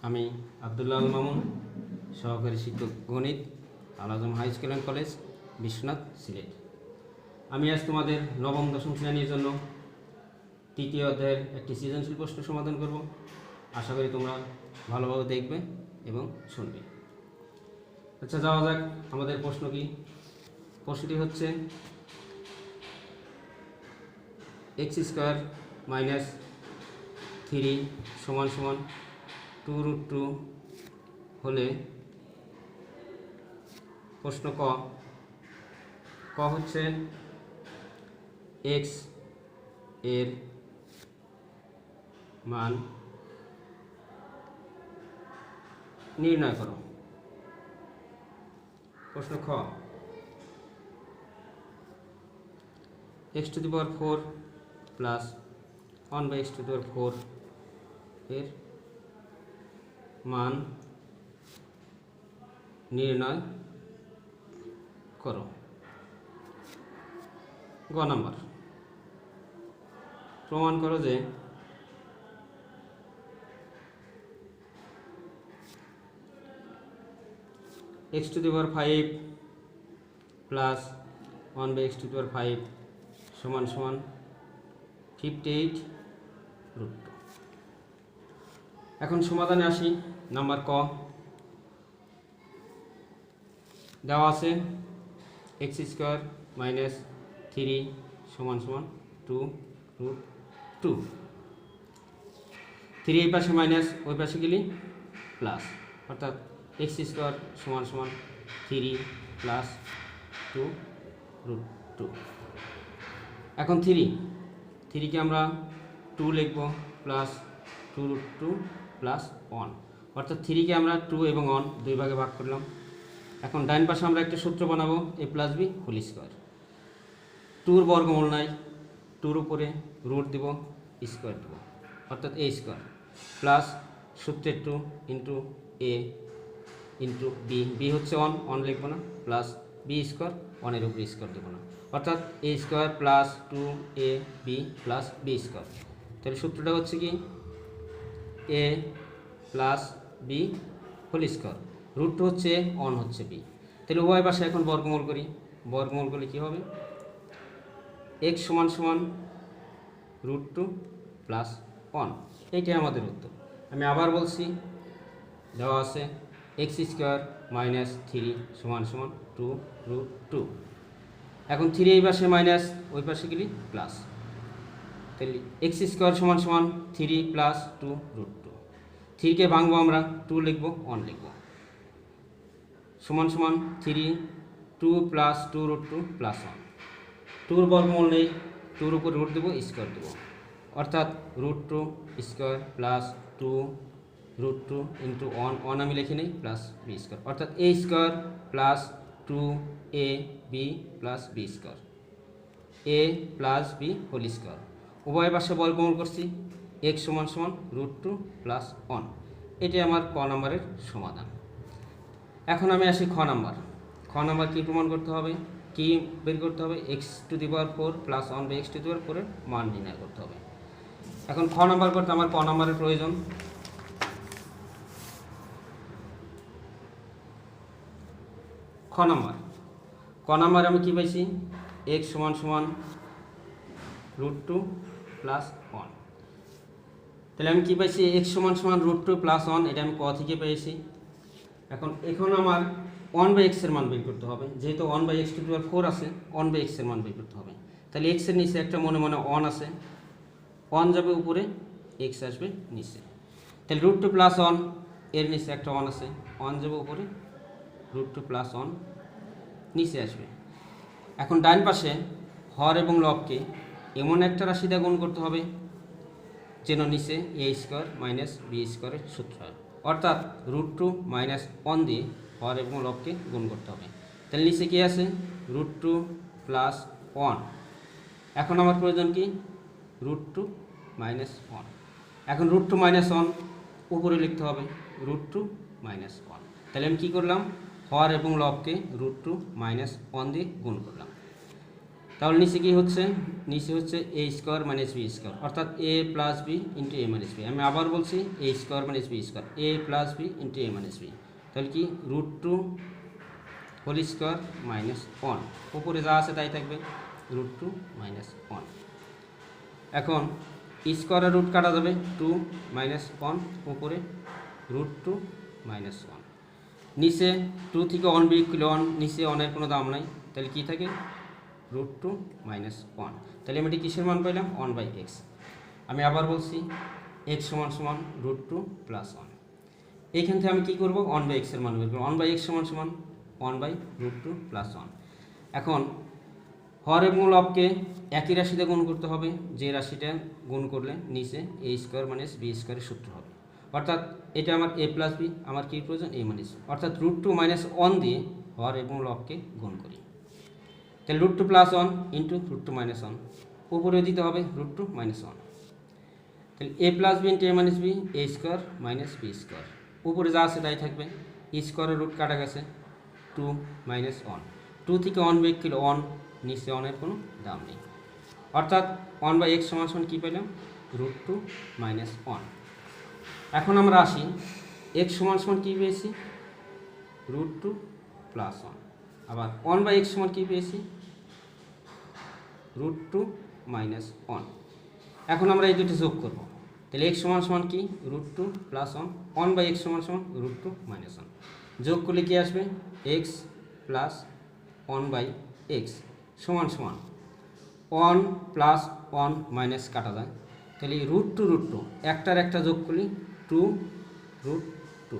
আমি আব্দুল্লাহ আল মামুন, সহকারী শিক্ষক গণিত, Al Azam high school and college, Biswanath, Sylhet. আমি আজ তোমাদের নবম দশম শ্রেণীর জন্য তৃতীয় অধ্যায়ের একটি সৃজনশীল প্রশ্ন সমাধান করব। আশা করি তোমরা ভালোভাবে দেখবে এবং শুনবে। আচ্ছা, যাওয়া যাক। আমাদের প্রশ্ন কি? প্রশ্নটি হচ্ছে x² মাইনাস 3 সমান সমান 2√2 হলে প্রশ্ন ক হচ্ছে x এর মান নির্ণয় করো। প্রশ্ন খ, x⁴ প্লাস 1/x⁴ এর মান নির্ণয় করো। গ নাম্বার, প্রমাণ করো যে x⁵ প্লাস 1/x⁵ সমান সমান 58√2। এখন সমাধানে আসি। নাম্বার ক, দেওয়া আছে x² মাইনাস 3 সমান সমান 2√2। 3 এই পাশে মাইনাস, ওই পাশে গেলে প্লাস, অর্থাৎ x² সমান সমান 3 প্লাস 2√2। এখন 3কে আমরা 2 লিখব প্লাস 2√2 প্লাস 1, অর্থাৎ 3কে আমরা 2 এবং 1 দুই ভাগে ভাগ করলাম। এখন ডাইন পাশে আমরা একটা সূত্র বানাবো, a + b² 2 এর বর্গমূল নাই, 2 এর উপরে রুট দিব, স্কোয়ার দেব, অর্থাৎ a² প্লাস সূত্রের 2 ইন্টু a ইন্টু b হচ্ছে 1 লিখবো না, প্লাস b², 1 এর উপরে স্কোয়ার দেবো না, অর্থাৎ a² plus 2ab plus b²। তাহলে সূত্রটা হচ্ছে কি a প্লাস b² রুট হচ্ছে 1 হচ্ছে b। তাহলে উভয় পাশে এখন বর্গমূল করি। বর্গমূল করলে কী হবে? x সমান সমান √2 প্লাস 1, এইটাই আমাদের উত্তর। আমি আবার বলছি, দেওয়া আছে x² মাইনাস 3 সমান সমান 2√2। এখন 3 এই পাশে মাইনাস, ওই পাশে গেলে প্লাস, তাহলে x² সমান সমান 3 প্লাস 2√2। 3কে ভাঙবো আমরা, 2 লিখবো, 1 লিখবো, সমান সমান 3 2 প্লাস 2√2 প্লাস 1। 2 এর বর্গমূল নেই, 2 এর উপর রুট দেবো, স্কোয়ার দেবো, অর্থাৎ √2² প্লাস 2√2 ইন্টু 1 আমি লিখে নিই, প্লাস b², অর্থাৎ a² plus 2ab plus b², a plus b² উভয় পাশে বর্গমূল করছি, x সমান সমান √2 প্লাস 1। এটি আমার ক নম্বরের সমাধান। এখন আমি আসি খ নাম্বার। খ নাম্বার কী প্রমাণ করতে হবে, কি বের করতে হবে? x⁴ প্লাস 1/x⁴ এর মান নির্ণয় করতে হবে। এখন খ নাম্বার করতে আমার ক নাম্বারের প্রয়োজন। ক নাম্বার আমি কি পাইছি? x সমান সমান √2 প্লাস 1। তাহলে আমি কি পাইছি? x সমান সমান √2 প্লাস 1, এটা আমি ক থেকে পেয়েছি। এখন আমার 1/x এর মান বের করতে হবে। যেহেতু 1/x⁴ আছে, 1/x এর মান বের করতে হবে। তাহলে x এর নিচে একটা মনে মনে 1 আছে, 1 যাবে উপরে, x আসবে নিচে। তাহলে √2 প্লাস 1 এর নিচে একটা 1 আছে, 1 যাবে উপরে, √2 প্লাস 1 নিচে আসবে। এখন ডান পাশে হর এবং লবকে এমন একটা রাশি দিয়ে গুণ করতে হবে যেন নিচে a² মাইনাস b² এর সূত্র হয়, অর্থাৎ √2 মাইনাস 1 দিয়ে হর এবং লবকে গুণ করতে হবে। তাহলে নিচে কী আছে? √2 প্লাস 1। এখন আমার প্রয়োজন কি? √2 মাইনাস 1। এখন √2 মাইনাস 1 উপরে লিখতে হবে, √2 মাইনাস 1। তাহলে আমি কী করলাম? হর এবং লবকে √2 মাইনাস 1 দিয়ে গুণ করলাম। তাহলে নিচে কি হচ্ছে, নিচে হচ্ছে এ স্কোয়ার মাইনাস বি স্কোয়ার, অর্থাৎ এ প্লাস বি ইন্টু এ মাইনাস বি। আমি আবার বলছি এ স্কোয়ার মাইনাস বি স্কোয়ার, এ প্লাস বি ইন্টু এ মাইনাস বি। তাহলে কি √2 হোল স্কোয়ার মাইনাস 1, উপরে যা আছে তাই থাকবে, √2 মাইনাস 1। এখন স্কোয়ার আর রুট কাটা যাবে, 2 মাইনাস 1, উপরে √2 মাইনাস 1। নিচে 2 থেকে 1 বিয়োগ করলে 1, নিচে 1-এর কোনো দাম নাই, তাহলে কি থাকে √2 মাইনাস 1। তাহলে আমি এটি কিসের মান পাইলাম, 1/x। আমি আবার বলছি x সমান সমান √2 প্লাস 1। এইখান থেকে আমি কী করবো, 1/x এর মান বের করবো। 1/x সমান সমান 1/√2 প্লাস 1। এখন হর এবং লবকে একই রাশিতে গুণ করতে হবে, যে রাশিটা গুণ করলে নিচে এ স্কোয়ার মাইনাস বি স্কোয়ারের সূত্র হবে। অর্থাৎ এটা আমার এ প্লাস বি, আমার কী প্রয়োজন, এ মাইনাস, অর্থাৎ √2 মাইনাস 1 দিয়ে হর এবং লবকে গুণ করি। তাহলে √2 প্লাস 1 ইন্টু √2 মাইনাস 1, উপরে দিতে হবে √2 মাইনাস 1। তাহলে এ প্লাস বি ইন্টু এ মাইনাস বি, এ স্কোয়ার মাইনাস বি স্কোয়ার, উপরে যা আছে তাই থাকবে, স্কোয়ারের রুট কাটা গেছে, 2 মাইনাস 1। 2 থেকে 1 বিয়োগ করলে 1, নিচে 1-এর কোনো দাম নেই, অর্থাৎ 1/x সমান সমান কী পেলাম, √2 মাইনাস 1। এখন আমরা আসি x সমান সমান কী পেয়েছি, √2 প্লাস 1। আবার 1/x সমান কী পেয়েছি, √2 মাইনাস 1। এখন আমরা এই দুটি যোগ করব, তাহলে x সমান সমান কি, √2 প্লাস 1, 1/x সমান সমান √2 মাইনাস 1। যোগ করলে কি আসবে, x প্লাস 1/x সমান সমান 1 প্লাস 1 মাইনাস কাটা যায়, তাহলে √2 একটার একটা যোগ করলে 2√2।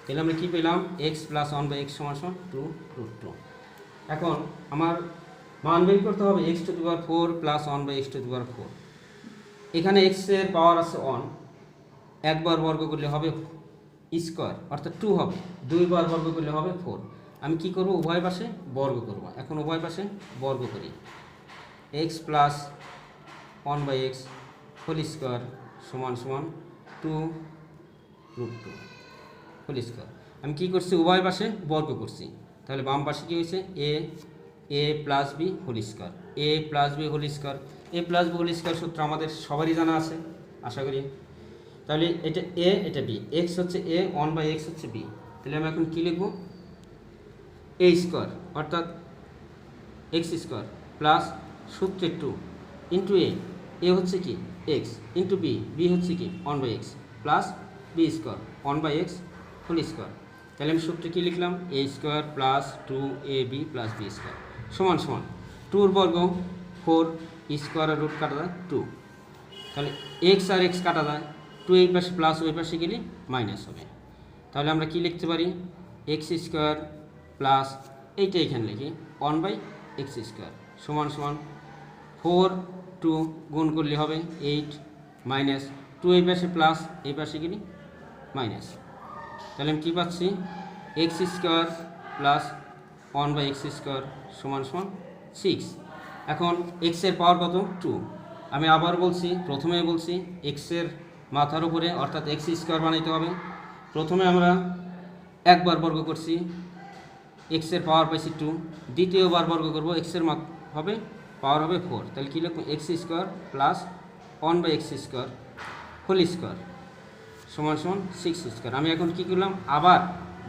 তাহলে আমরা কী পেলাম, x প্লাস 1/x সমান সমান 2√2। এখন আমার মান বের করতে হবে x⁴ প্লাস 1/x⁴। এখানে x এর পাওয়ার আছে 1, একবার বর্গ করলে হবে স্কোয়ার, অর্থাৎ 2 হবে, 2 বার বর্গ করলে হবে 4। আমি কি করব, উভয় পাশে বর্গ করব। এখন উভয় পাশে বর্গ করি, x plus 1/x whole square সমান সমান 2√2 হোল স্কোয়ার। আমি কি করছি, উভয় পাশে বর্গ করছি, তাহলে বাম পাশে কী হয়েছে, এ প্লাস বি হোল স্কোয়ার, এ প্লাস বি হোল স্কোয়ার। এ প্লাস বি হোল স্কোয়ার সূত্র আমাদের সবারই জানা আছে আশা করি। তাহলে এটা এ, এটা বি, এক্স হচ্ছে এ, 1/x হচ্ছে বি। তাহলে আমি এখন কী লিখব, এ স্কোয়ার অর্থাৎ এক্স স্কোয়ার প্লাস সূত্রে 2 ইন্টু এ হচ্ছে কি এক্স, ইন্টু বি, বি হচ্ছে কি 1/x plus B square 1/x whole square. তাহলে আমি সূত্রে কী লিখলাম, A square plus 2ab plus B square সমান সমান 2 বর্গ 4, স্কোয়ার আর রুট কাটা যায় 2, তাহলে এক্স আর এক্স কাটা যায়, 2 এই পাশে প্লাস ওই পাশে গেলে মাইনাস হবে। তাহলে আমরা কি লিখতে পারি, এক্স স্কোয়ার প্লাস এইটা এখানে লিখি 1/x² সমান সমান 4, 2 গুণ করলে হবে 8 মাইনাস 2 এই পাশে প্লাস এই পাশে গেলে মাইনাস। তাহলে আমি কী পাচ্ছি, x² প্লাস 1/x² সমান সমান 6। এখন x এর পাওয়ার কত, 2। আমি আবার বলছি, প্রথমে বলছি x এর মাথার উপরে অর্থাৎ x² বানাইতে হবে। প্রথমে আমরা একবার বর্গ করছি, x এর পাওয়ার পাইছি 2, দ্বিতীয়বার বর্গ করব, x এর হবে পাওয়ার হবে 4। তাহলে কী লিখব, x² plus 1/x² whole square সমান সমান 6²। আমি এখন কি করলাম, আবার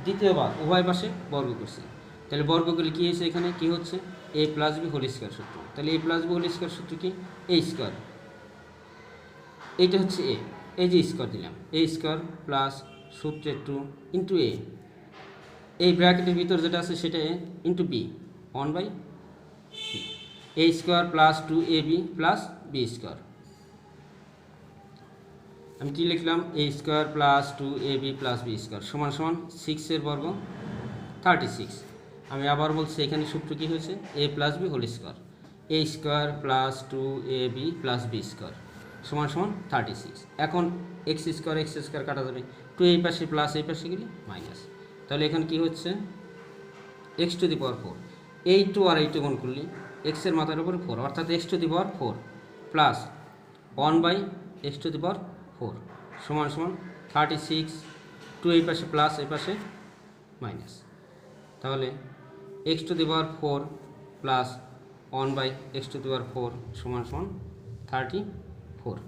দ্বিতীয়বার উভয় পাশে বর্গ করছি, তাহলে বর্গ করলে কী হয়েছে, এখানে কি হচ্ছে, a plus B whole square সূত্র। তাহলে a plus B whole square সূত্র কি, a স্কোয়ার, এইটা হচ্ছে a, এই যে স্কোয়ার দিলাম, a স্কোয়ার প্লাস সূত্রে 2 ইন্টু a, এই ব্র্যাকেটের ভিতর যেটা আছে সেটা a into b 1/b, a square plus 2ab plus b square. আমি কী লিখলাম, a square plus 2ab plus b square সমান সমান 6 এর বর্গ 36। আমি আবার বলছি, এখানে সূত্র কী হয়েছে, a plus B whole square, a square plus 2ab plus b square সমান সমান 36। এখন x² কাটা যাবে, 2 এই পাশে প্লাস এই পাশে গেলে মাইনাস। তাহলে এখানে কি হচ্ছে, x⁴ এই 2 আর এই 2 গুণ করলে x এর মাথার উপরে 4 অর্থাৎ x⁴ প্লাস 1/x⁴ সমান সমান 36। 2 এই পাশে প্লাস এই পাশে মাইনাস, তাহলে x⁴ প্লাস 1/x⁴ সমান সমান 34।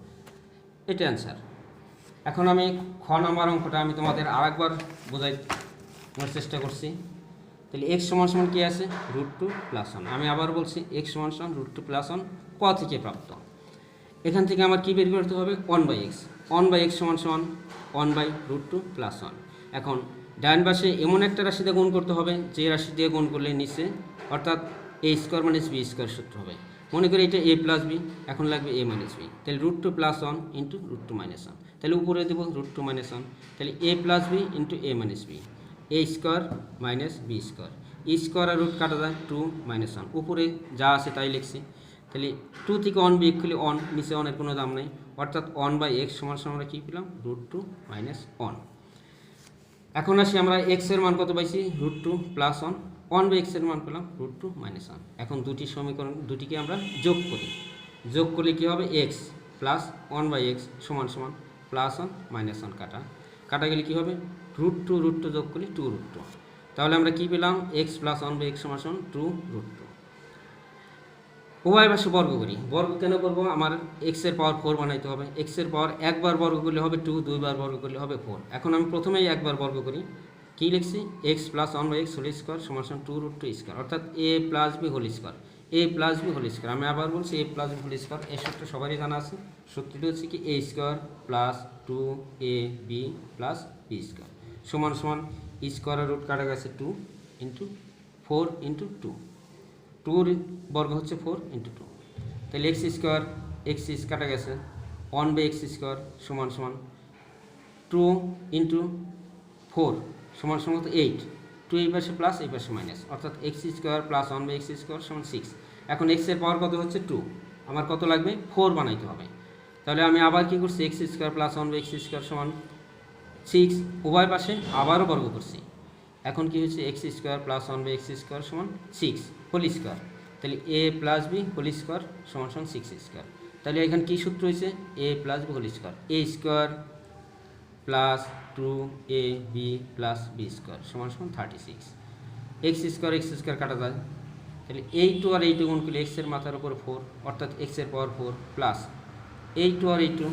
এটা অ্যান্সার। এখন আমি খ নাম্বার অঙ্কটা আমি তোমাদের আরেকবার বোঝানোর চেষ্টা করছি। তাহলে x সমান সমান কী আছে √2 + 1। আমি আবার বলছি x সমান সমান √2 + 1 ক থেকে প্রাপ্ত। এখান থেকে আমার কী বের করতে হবে 1/x। 1/x সমান সমান 1/√2 + 1। এখন ডান পাশে এমন একটা রাশি দিয়ে গুণ করতে হবে যে রাশি দিয়ে গুণ করলে নিচে অর্থাৎ a² - b² সূত্র হবে। মনে করি এটা a + b, এখন লাগবে a - b। তাহলে √2 + 1 × √2 - 1। তাহলে উপরে দেবো √2 - 1। তাহলে a + b × a - b, a² - b²। e² R root কাটা যায় 2 - 1। উপরে যা আছে তাই লিখছি। তাহলে 2 থেকে 1 বিয়োগ করলে 1, নিচে 1 এর কোনো দাম নেই, অর্থাৎ 1/x সমান সমান আমরা কী পেলাম √2 - 1। এখন আসি আমরা x এর মান কত পাইছি √2 + 1, 1/x এর মান পেলাম √2 - 1। এখন দুটিকে আমরা যোগ করি। যোগ করলে কী হবে x + 1/x সমান সমান +1 - 1 কাটা গেলে কী হবে √2 যোগ করলে 2√2। তাহলে আমরা কী পেলাম x + 1/x সমান সমান 2√2। উভয় পাশে বর্গ করি। বর্গ কেন করব, আমার x এর পাওয়ার 4 বানাইতে হবে। x এর পাওয়ার একবার বর্গ করলে হবে 2, দুইবার বর্গ করলে হবে 4। এখন আমি প্রথমেই একবার বর্গ করি। কী লিখছি x + 1/x² সমান সমান 2√2², অর্থাৎ a + b² a + b²। আমি আবার বলছি a + b²। এই সূত্র সবারই জানা আছে। সূত্রটি হচ্ছে কি a² + 2ab + b² সমান সমান e² এর রুট কাটা গেছে 2 × 4 × 2। 2 বর্গ হচ্ছে 4 × 2। তাহলে x² কাটা গেছে 1/x² সমান সমান 2 × 4 সমান সমান 8। 2 এই পাশে প্লাস এই পাশে মাইনাস, অর্থাৎ x² + 1/x² সমান 6। এখন x এর পাওয়ার কত হচ্ছে 2, আমার কত লাগবে 4 বানাইতে হবে। তাহলে আমি আবার কি করছি x² + 1/x² সমান 6, উভয় পাশে আবারও বর্গ করছি। এখন কি হচ্ছে x² + 1/x² সমান 6 হোল স্কোয়ার। তাহলে a + b² সমান সমান 6²। তাহলে এখানে কী সূত্র হয়েছে a + b² a² + 2ab + b² সমান সমান 36। x² কাটা যায়। তাহলে এই 2 আর এই 2 গুণ করলে x এর মাথার উপর 4, অর্থাৎ x এর পাওয়ার 4 প্লাস এই 2 আর এই 2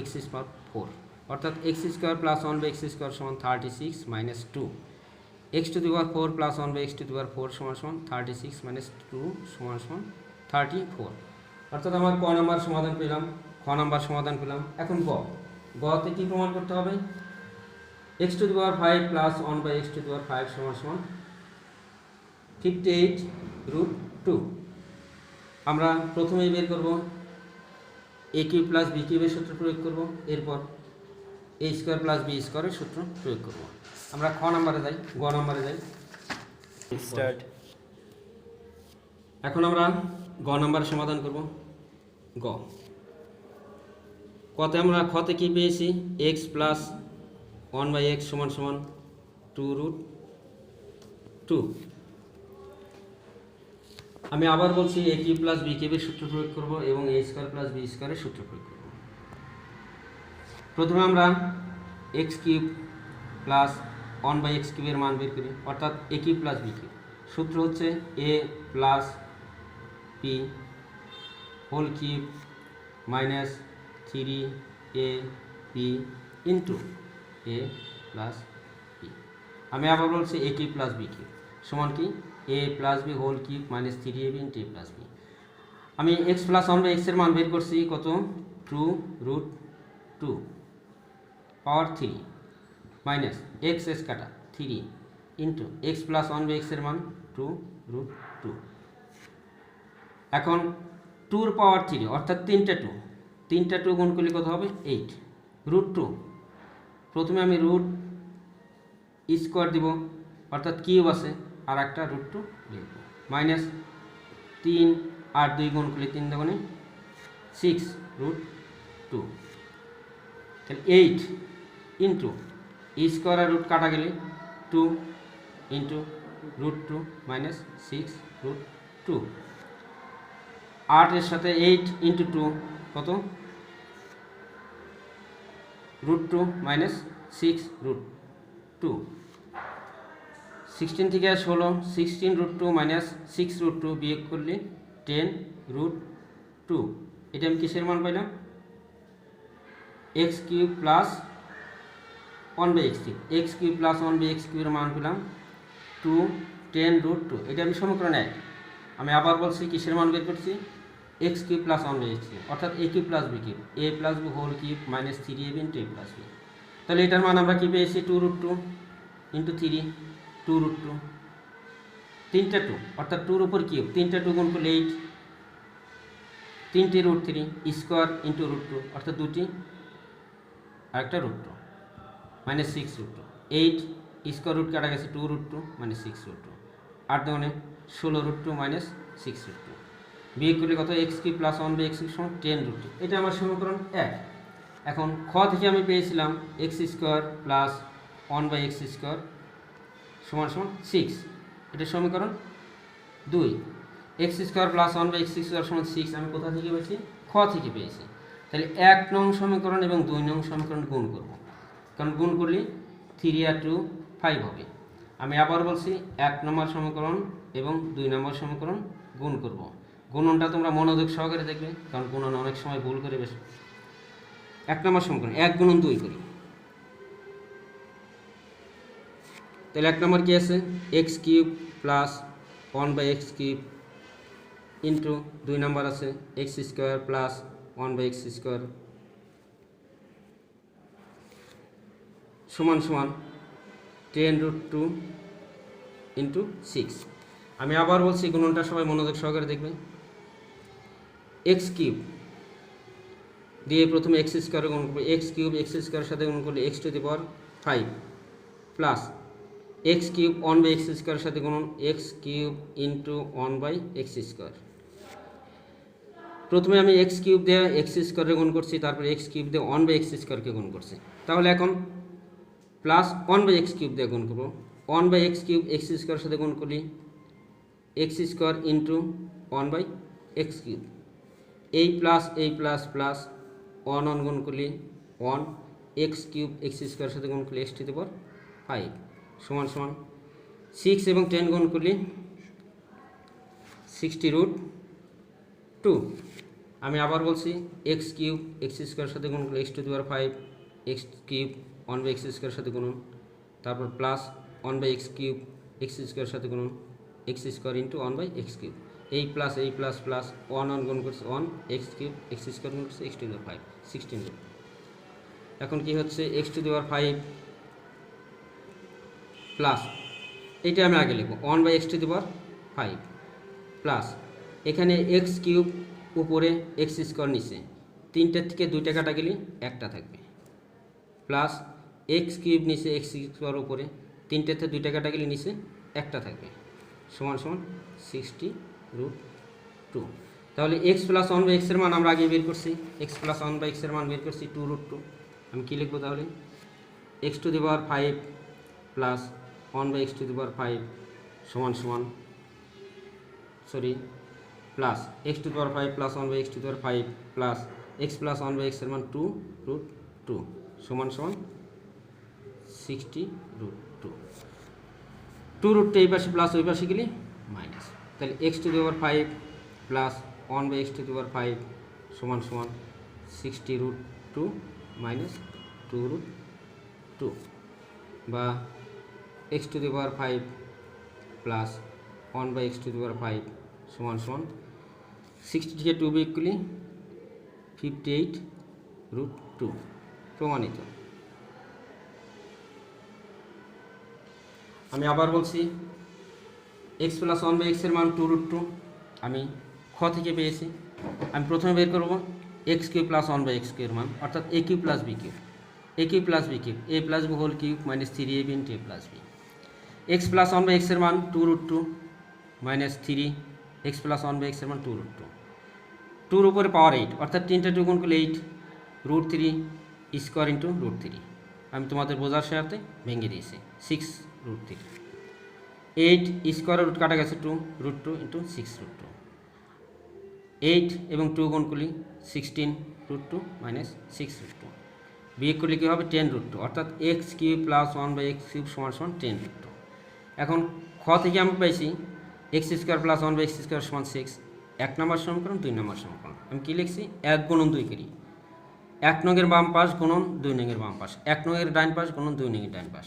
x এর পাওয়ার 4, অর্থাৎ x² + 1/x² সমান 36 - 2। x⁴ + 1/x⁴ সমান সমান 36 - 2 সমান সমান 34। অর্থাৎ আমার ক নাম্বার সমাধান পেলাম, খ নাম্বার সমাধান পেলাম। এখন গতে কী প্রমাণ করতে হবে x⁵ + 1/x⁵ সমান সমান 58√2। আমরা প্রথমেই বের করব a³ + b³ এর সূত্র প্রয়োগ করব, এরপর a² + b² এর সূত্র প্রয়োগ করব। আমরা খ নাম্বারে যাই, গ নাম্বারে যাই। এখন আমরা গ নাম্বারে সমাধান করব। কতে আমরা খতে কি পেয়েছি x + 1/x সমান সমান 2√2। আমি আবার বলছি a³ + b³ এর সূত্র প্রয়োগ করব এবং a² + b² এর সূত্র প্রয়োগ করব। প্রথমে আমরা x³ + 1/x³ এর মান বের করি, অর্থাৎ a³ + b³ সূত্র হচ্ছে a + p whole cube minus 3ab into a + b। আমি আবার বলছি a³ + b³ সমান কি a + b whole cube minus 3ab into a + b। আমি x + 1/x এর মান বের করছি কত 2√2 পাওয়ার 3 মাইনাস x কাটা 3 ইন্টু x + 1/x এর মান 2√2। এখন 2 পাওয়ার 3 অর্থাৎ 3টা 2 গুণ করলে কত হবে 8 √2। প্রথমে আমি √² দিব, অর্থাৎ কিউব আছে আর একটা √2 লিখব, মাইনাস 3 আর 2 গুণ করলে 3 × 6√2। তাহলে 8 ইন্টু e² আর রুট কাটা গেলে 2 ইন্টু √2 মাইনাস 6√2। 8 এর সাথে 8 ইন্টু 2 কত √2 মাইনাস 6√2। 16 থেকে 16 16√2 মাইনাস 6√2 বিয়োগ করলে 10√2। এটা আমি কিসের মান পাইলাম? X cube plus 1/x3, x cube plus 1/x3 এর মান পেলাম 2 10√2। এটা আমি সমীকরণ 1। আমি আবার বলছি কিসের মান বের করছি? এক্স কিউব প্লাস 1/x3, অর্থাৎ A cube plus B cube, A plus B whole cube minus 3ab into A plus B. তাহলে এটার মান আমরা কি পেয়েছি? 2√2 ইন্টু 3, 2√2, 3টা 2, অর্থাৎ 2 উপর কিউব, 3টা 2 গুণ করলে 8, 3টে √3 স্কোয়ার ইন্টু √2, অর্থাৎ 2টি আর একটা √2 মাইনাস 6√2, 8 স্কোয়ার রুট কাটা গেছে 2√2 মাইনাস 6√2, 8 দুগুণে 16√2 মাইনাস 6√2। বিয়োগ করলে কত? এক্স কিউব প্লাস 1/x3 সমান 10√2। এটা আমার সমীকরণ 1। এখন খ থেকে আমি পেয়েছিলাম এক্স স্কোয়ার প্লাস 1/x² সমান সমান 6। এটা সমীকরণ 2। এক্স স্কোয়ার প্লাস 1/x² সমান 6 আমি কোথা থেকে পেয়েছি? খ থেকে পেয়েছি। তাহলে 1 নং সমীকরণ এবং 2 নং সমীকরণ গুণ করব, কারণ গুণ করলে 3 আর 2 5 হবে। আমি আবার বলছি 1 নম্বর সমীকরণ এবং 2 নম্বর সমীকরণ গুণ করব। গুণনটা তোমরা মনোযোগ সহকারে দেখবে, কারণ গুণন অনেক সময় ভুল করে বেশি। 1 নম্বর সমীকরণ 1 গুণন 2 করি। তাহলে 1 নম্বর কি আছে? X cube plus 1/x³ into 2 নম্বর আছে এক্স স্কোয়ার প্লাস 1/x² সমান সমান 10√2 ইন্টু 6। আমি আবার বলছি গুণনটা সবাই মনোযোগ সহকারে দেখবে। এক্স কিউব দিয়ে প্রথমে এক্স স্কোয়ারে গুণ করবো, এক্স কিউব এক্স স্কোয়ারের সাথে গুণ করলে x⁵ plus x cube 1/x² সাথে গুণন এক্স কিউব ইন্টু 1/x²। প্রথমে আমি এক্স কিউব দিয়ে এক্স স্কোয়ারে গুণ করছি, তারপরে এক্স কিউব দিয়ে 1/x² গুণ করছি। তাহলে এখন প্লাস 1/x³ দিয়ে গুণ করবো, 1/x³ x² সাথে গুণ করি x² ইন্টু 1/x³। এই প্লাস প্লাস 1 গুণ করলে 1, x³ x² সাথে গুণ করলে x⁵ সমান সমান 6 এবং 10 গুণ করলে 60√2। আমি আবার বলছি x³ x² সাথে গুণ করলে x⁵, x³ 1/x² সাথে গুণন, তারপর প্লাস 1/x³ x² সাথে গুণন x² ইন্টু 1/x³। এই প্লাস প্লাস 1 গুণ করছে 1, x³ x² গুণ করছে x⁵, 16। এখন কি হচ্ছে? x⁵ প্লাস এইটা আমি আগে লিখব 1/x⁵ প্লাস এখানে x³ উপরে x² নিচে, 3টার থেকে 2টা কাটা গেলে 1টা থাকবে, প্লাস x³ নিচে x² উপরে 3টার থেকে 2টা কাটা গেলে নিচে 1টা থাকবে, সমান সমান 60√2। তাহলে x প্লাস 1/x এর মান আমরা আগে বের করছি, x প্লাস 1/x এর মান বের করছি 2√2। আমি কি লিখবো তাহলে? x⁵ প্লাস 1/x⁵ সমান সমান plus x⁵ plus 1/x⁵ plus x plus 1/x এর মান 2√2 সমান সমান 60√2। 2√2 এই পাশে প্লাস ওই পাশে গেলে মাইনাস। তাহলে x⁵ প্লাস 1/x⁵ সমান সমান 60√2 মাইনাস 2√2, বা x⁵ প্লাস 1/x⁵ সমান সমান 60 থেকে 2 বিয়োগ করলে 58√2 প্রমাণিত। আমি আবার বলছি x প্লাস 1/x এর মান 2√2 আমি খ থেকে পেয়েছি। আমি প্রথমে বের করব x³ প্লাস 1/x² এর মান, অর্থাৎ a³ plus b³ a plus b whole cube minus 3ab into a plus b। x plus 1/x এর মান 2√2 মাইনাস 3, x প্লাস 1/x এর মান 2√2, 2 এর উপরে পাওয়ার 8, অর্থাৎ 3টা 2 গুণ করলে 8√3 স্কোয়ার ইন্টু √3। আমি তোমাদের বোঝার সাথে ভেঙে দিয়েছি 6√3, 8 স্কোয়ার রুট কাটা গেছে 2√2 ইন্টু 6√2, 8 এবং 2 গুণ করলে 16√2 মাইনাস 6√2। বিয়োগ করলে কী হবে? 10√2, অর্থাৎ x³ প্লাস 1/x³ সমান সমান 10√2। এখন খ থেকে আমি পাইছি x² প্লাস 1/x² সমান 6, 1 নম্বর সমীকরণ 2 নম্বর সমীকরণ আমি কী লিখছি 1 গুণন 2 করি 1 নংয়ের বাম পাশ গুণন 2 নংয়ের বাম পাশ 1 নংয়ের ডান পাশ গুণন 2 নংয়ের ডান পাশ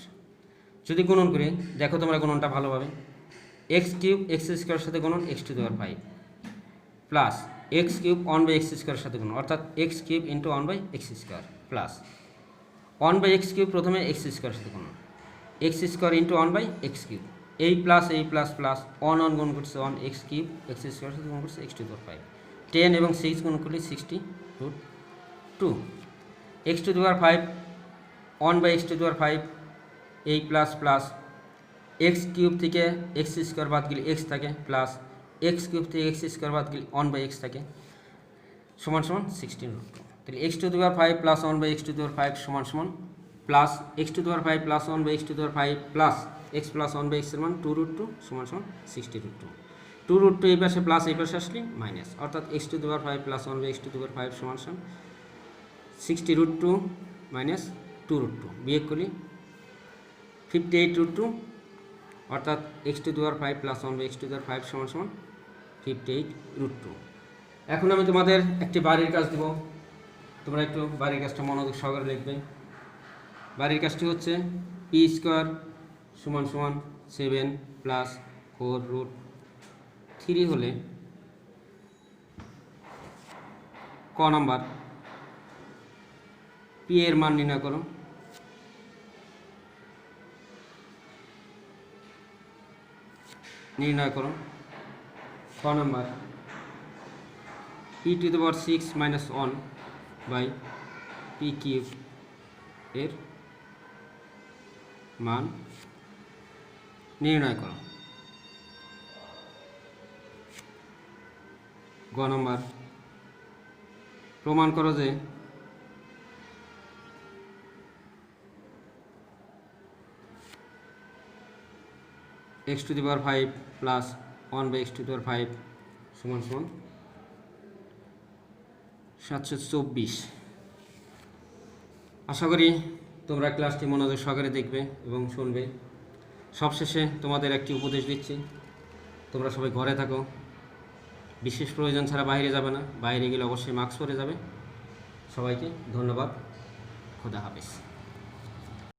যদি গুণন করি দেখো তোমরা গুণনটা ভালোভাবে এক্স কিউব এক্স স্কোয়ারের সাথে গুণন x to the power 5 plus x cube 1 by x স্কোয়ারের সাথে গুণন অর্থাৎ x cube into 1 by x square plus 1 by x cube প্রথমে এক্স স্কোয়ারের সাথে গুণন x square into 1 by x cube এই প্লাস প্লাস 1 গুণ করছে 1 এক্স কিউব এক্স স্কোয়ারের সাথে গুণ করছে এক্স টু দি পাওয়ার 5 10 এবং 6 গুণ করলে 60√2 x to the power 5 1 by x to the power 5 এই প্লাস প্লাস এক্স কিউব থেকে এক্স স্কোয়ার বাদ গেলে এক্স থাকে প্লাস এক্স কিউব থেকে এক্স স্কোয়ার বাদ গেলে 1 বাই এক্স থাকে সমান সমান 16√2 তাহলে x to the power 5 plus 1 by x to the power 5 সমান সমান plus x to the power 5 plus 1 by x to the power 5 plus x plus 1 by x এর মান 2√2 সমান সমান 60√2 2√2 এই পাশে প্লাস এই পাশে আসলে মাইনাস অর্থাৎ x to the power 5 plus 1 by x to the power 5 সমান সমান 60√2 মাইনাস 2√2 বিয়োগ করি 58√2 অর্থাৎ x to the power 5 plus 1 by x to the power 5 সমান সমান 58√2 এখন আমি তোমাদের একটি বাড়ির কাজ দেব তোমরা একটু বাড়ির কাজটা মনোযোগ সহকারে লিখবে বাড়ির কাজটি হচ্ছে পি স্কোয়ার সমান সমান 7 প্লাস 4√3 হলে ক নাম্বার পি এর মান নির্ণয় করো ক number P to the power 6 minus 1 by P cube এর মান নির্ণয় করো গ নম্বর প্রমাণ করো যে x to the power 5 plus 1 by x to the power 5 সমান সমান 724 আশা করি তোমরা ক্লাসটি মনোযোগ সহকারে দেখবে এবং শুনবে সবশেষে তোমাদের একটি উপদেশ দিচ্ছি তোমরা সবাই ঘরে থাকো বিশেষ প্রয়োজন ছাড়া বাইরে যাবে না বাইরে গেলে অবশ্যই মাস্ক পরে যাবে সবাইকে ধন্যবাদ খোদা হাফেজ